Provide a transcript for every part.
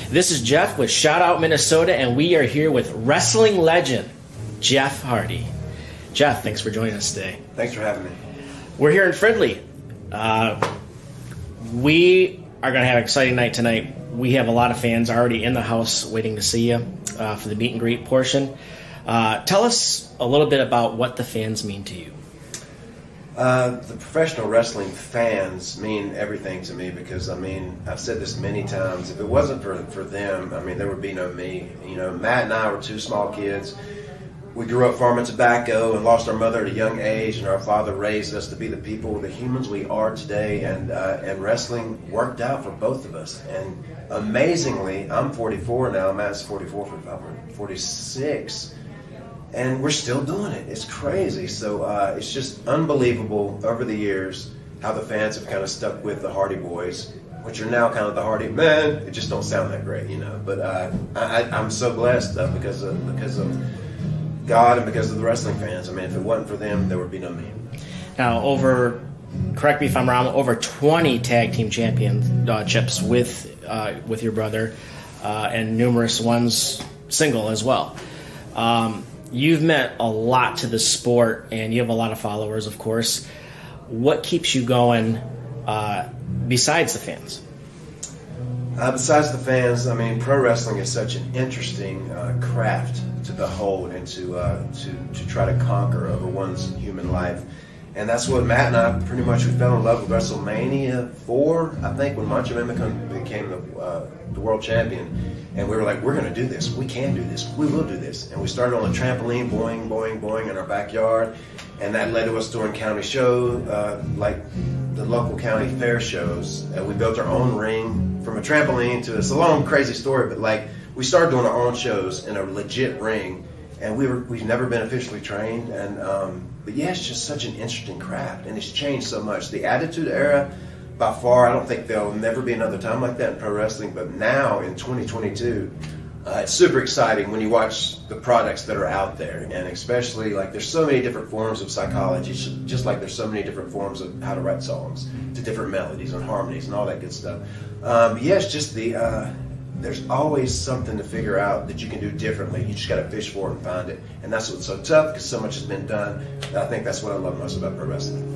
This is Jeff with Shout Out Minnesota, and we are here with wrestling legend Jeff Hardy. Jeff, thanks for joining us today. Thanks for having me. We're here in Fridley. We are going to have an exciting night tonight. We have a lot of fans already in the house waiting to see you for the meet and greet portion. Tell us a little bit about what the fans mean to you. The professional wrestling fans mean everything to me because, I've said this many times. If it wasn't for them, there would be no me. You know, Matt and I were two small kids. We grew up farming tobacco and lost our mother at a young age, and our father raised us to be the people, the humans we are today, and wrestling worked out for both of us. And amazingly, I'm 44 now, Matt's 44, 46, and we're still doing it. It's crazy. So it's just unbelievable over the years how the fans have kind of stuck with the Hardy Boys, which are now kind of the Hardy Men. It just don't sound that great, you know. But I'm so blessed because of God and because of the wrestling fans. If it wasn't for them, there would be no me. Now, correct me if I'm wrong, over 20 tag team championships with your brother, and numerous ones single as well. You've meant a lot to the sport, and you have a lot of followers, of course. What keeps you going besides the fans? Besides the fans, pro wrestling is such an interesting craft to behold and to try to conquer over one's human life. And that's what Matt and I pretty much, we fell in love with WrestleMania 4, I think, when Macho Man became the world champion. And we were like, we're going to do this. We can do this. We will do this. And we started on a trampoline, boing, boing, boing, in our backyard. And that led to us doing county shows, like the local county fair shows. And we built our own ring from a trampoline to, it's a long, crazy story, but like, we started doing our own shows in a legit ring. And we've never been officially trained. And but yeah, it's just such an interesting craft. And it's changed so much. The Attitude Era, by far, I don't think there'll never be another time like that in pro wrestling. But now, in 2022, it's super exciting when you watch the products that are out there. And especially, like, there's so many different forms of psychology, just like there's so many different forms of how to write songs, to different melodies and harmonies and all that good stuff. It's just there's always something to figure out that you can do differently. You just got to fish for it and find it. And that's what's so tough, because so much has been done. And I think that's what I love most about pro wrestling.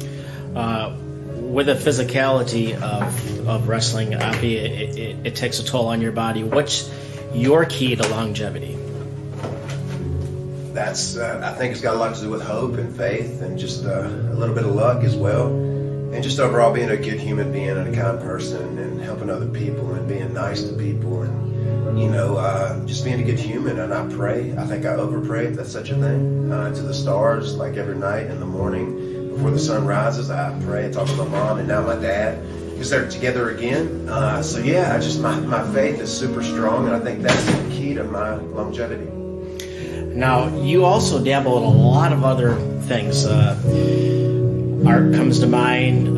With the physicality of wrestling, it takes a toll on your body. What's your key to longevity? That's I think it's got a lot to do with hope and faith, and just a little bit of luck as well, and just overall being a good human being and a kind person, and helping other people and being nice to people, and just being a good human. And I pray. I think I overpray, if that's such a thing, to the stars, like every night in the morning. Before the sun rises, I pray. I talk to my mom and now my dad, because they're together again. My faith is super strong, and I think that's the key to my longevity. Now, you also dabble in a lot of other things. Art comes to mind,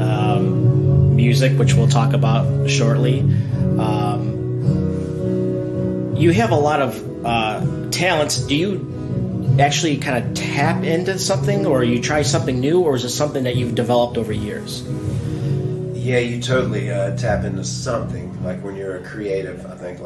music, which we'll talk about shortly. You have a lot of talents. Do you actually kind of tap into something, or you try something new, or is it something that you've developed over years? Yeah, you totally tap into something. Like when you're a creative, I think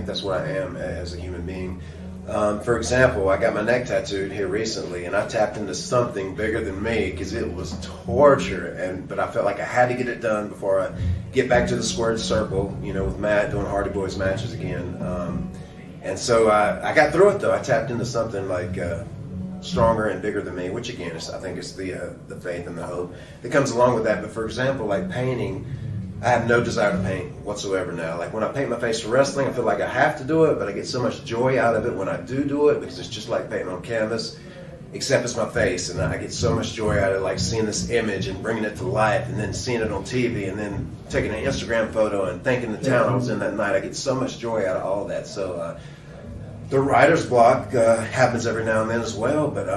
that's what I am as a human being. For example, I got my neck tattooed here recently, and I tapped into something bigger than me, because it was torture. But I felt like I had to get it done before I get back to the squared circle, with Matt doing Hardy Boys matches again. And so I got through it, though. I tapped into something like stronger and bigger than me, which again, I think it's the faith and the hope that comes along with that. But for example, like painting, I have no desire to paint whatsoever now. Like when I paint my face for wrestling, I feel like I have to do it, but I get so much joy out of it when I do it, because it's just like painting on canvas, except it's my face, and I get so much joy out of like seeing this image and bringing it to life, and then seeing it on TV, and then taking an Instagram photo and thanking the town I was in that night. I get so much joy out of all that. So the writer's block happens every now and then as well, but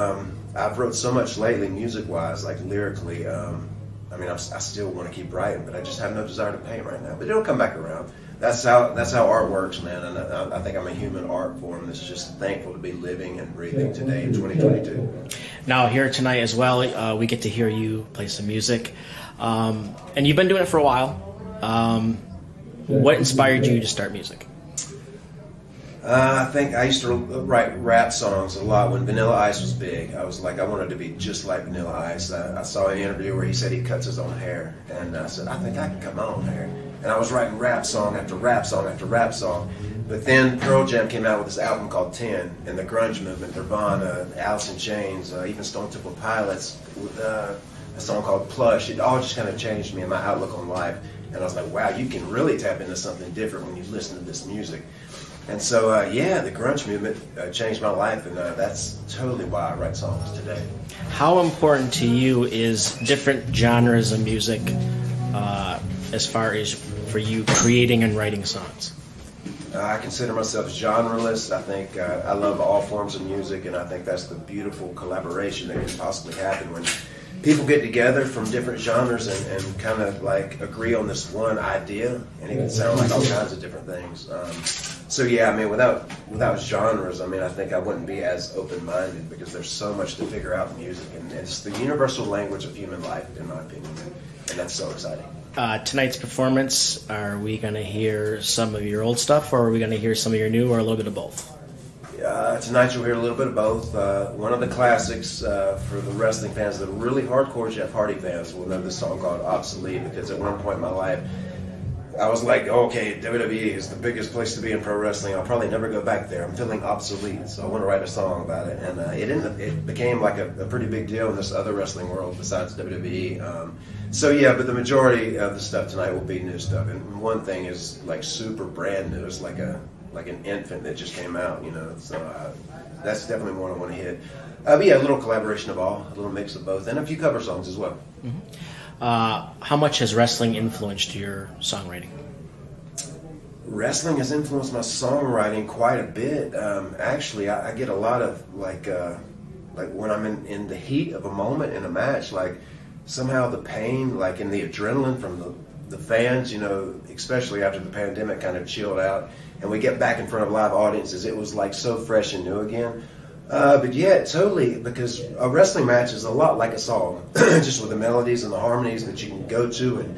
I've wrote so much lately, music-wise, like lyrically. I still want to keep writing, but I just have no desire to paint right now. But it'll come back around. That's how art works, man. And I think I'm a human art form that's just thankful to be living and breathing today in 2022. Now here tonight as well, we get to hear you play some music, and you've been doing it for a while. What inspired you to start music? I think I used to write rap songs a lot when Vanilla Ice was big. I was like, I wanted to be just like Vanilla Ice. I saw an interview where he said he cuts his own hair, and I said, I think I can cut my own hair. And I was writing rap song after rap song after rap song. But then Pearl Jam came out with this album called 10, and the grunge movement, Nirvana, Alice in Chains, even Stone Temple Pilots, with a song called Plush. It all just kind of changed me and my outlook on life. And I was like, wow, you can really tap into something different when you listen to this music. And so, yeah, the grunge movement changed my life, and that's totally why I write songs today. How important to you is different genres of music as far as for you creating and writing songs? I consider myself genreless. I think I love all forms of music, and I think that's the beautiful collaboration that can possibly happen when people get together from different genres and kind of like agree on this one idea, and it can sound like all kinds of different things. So yeah, I mean, without genres, I mean, I think I wouldn't be as open-minded, because there's so much to figure out in music, and it's the universal language of human life, in my opinion, and that's so exciting. Tonight's performance, are we going to hear some of your old stuff, or are we going to hear some of your new, or a little bit of both? Tonight you'll hear a little bit of both. One of the classics for the wrestling fans, the really hardcore Jeff Hardy fans, will know this song called Obsolete, because at one point in my life, I was like, okay, WWE is the biggest place to be in pro wrestling. I'll probably never go back there. I'm feeling obsolete, so I want to write a song about it. And it became like a pretty big deal in this other wrestling world besides WWE. So yeah, but the majority of the stuff tonight will be new stuff. And one thing is like super brand new. It's like an infant that just came out, you know. So that's definitely one I want to hit. But yeah, a little collaboration of all, a little mix of both, and a few cover songs as well. Mm-hmm. How much has wrestling influenced your songwriting? Wrestling has influenced my songwriting quite a bit. Actually, I get a lot of like when I'm in the heat of a moment in a match, like somehow the pain, like in the adrenaline from the fans, you know, especially after the pandemic kind of chilled out, and we get back in front of live audiences, it was like so fresh and new again. But yeah, totally, because a wrestling match is a lot like a song, just with the melodies and the harmonies that you can go to and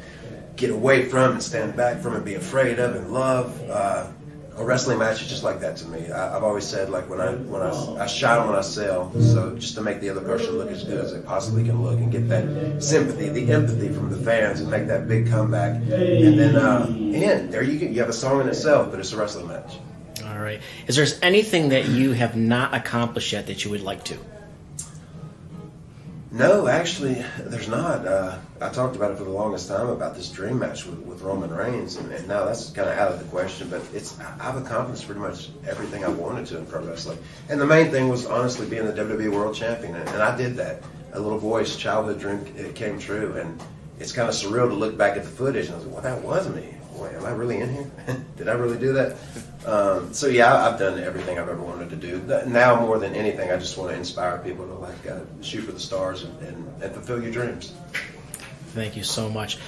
get away from and stand back from and be afraid of and love. A wrestling match is just like that to me. I've always said, like, when I shine when I sell, so just to make the other person look as good as they possibly can look and get that sympathy, the empathy from the fans, and make that big comeback. And then, and there you have a song in itself, but it's a wrestling match. All right. Is there anything that you have not accomplished yet that you would like to? No, actually, there's not. I talked about it for the longest time, about this dream match with Roman Reigns, and now that's kind of out of the question, but I've accomplished pretty much everything I wanted to in pro wrestling. And the main thing was honestly being the WWE World Champion, and I did that. A little boy's childhood dream, it came true, and it's kind of surreal to look back at the footage and I was like, well, that was me. Boy, am I really in here? Did I really do that? So yeah, I've done everything I've ever wanted to do. Now more than anything, I just want to inspire people to like shoot for the stars and fulfill your dreams. Thank you so much.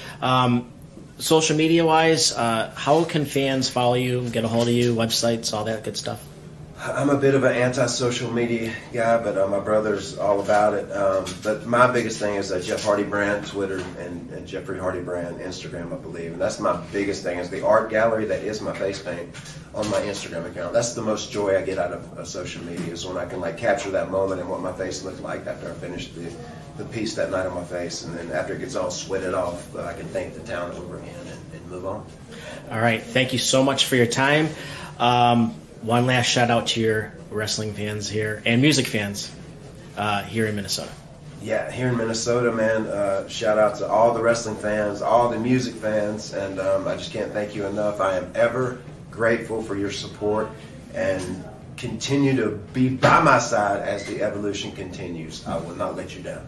Social media wise, how can fans follow you, get a hold of you, websites, all that good stuff? I'm a bit of an anti-social media guy, but my brother's all about it. But my biggest thing is Jeff Hardy Brand, Twitter, and Jeffrey Hardy Brand, Instagram, I believe. And that's my biggest thing, is the art gallery that is my face paint on my Instagram account. That's the most joy I get out of social media, is when I can like capture that moment and what my face looked like after I finished the piece that night on my face. And then after it gets all sweated off, I can thank the town over again and move on. All right. Thank you so much for your time. One last shout out to your wrestling fans here and music fans here in Minnesota. Yeah, here in Minnesota, man, shout out to all the wrestling fans, all the music fans, and I just can't thank you enough. I am ever grateful for your support, and continue to be by my side as the evolution continues. I will not let you down.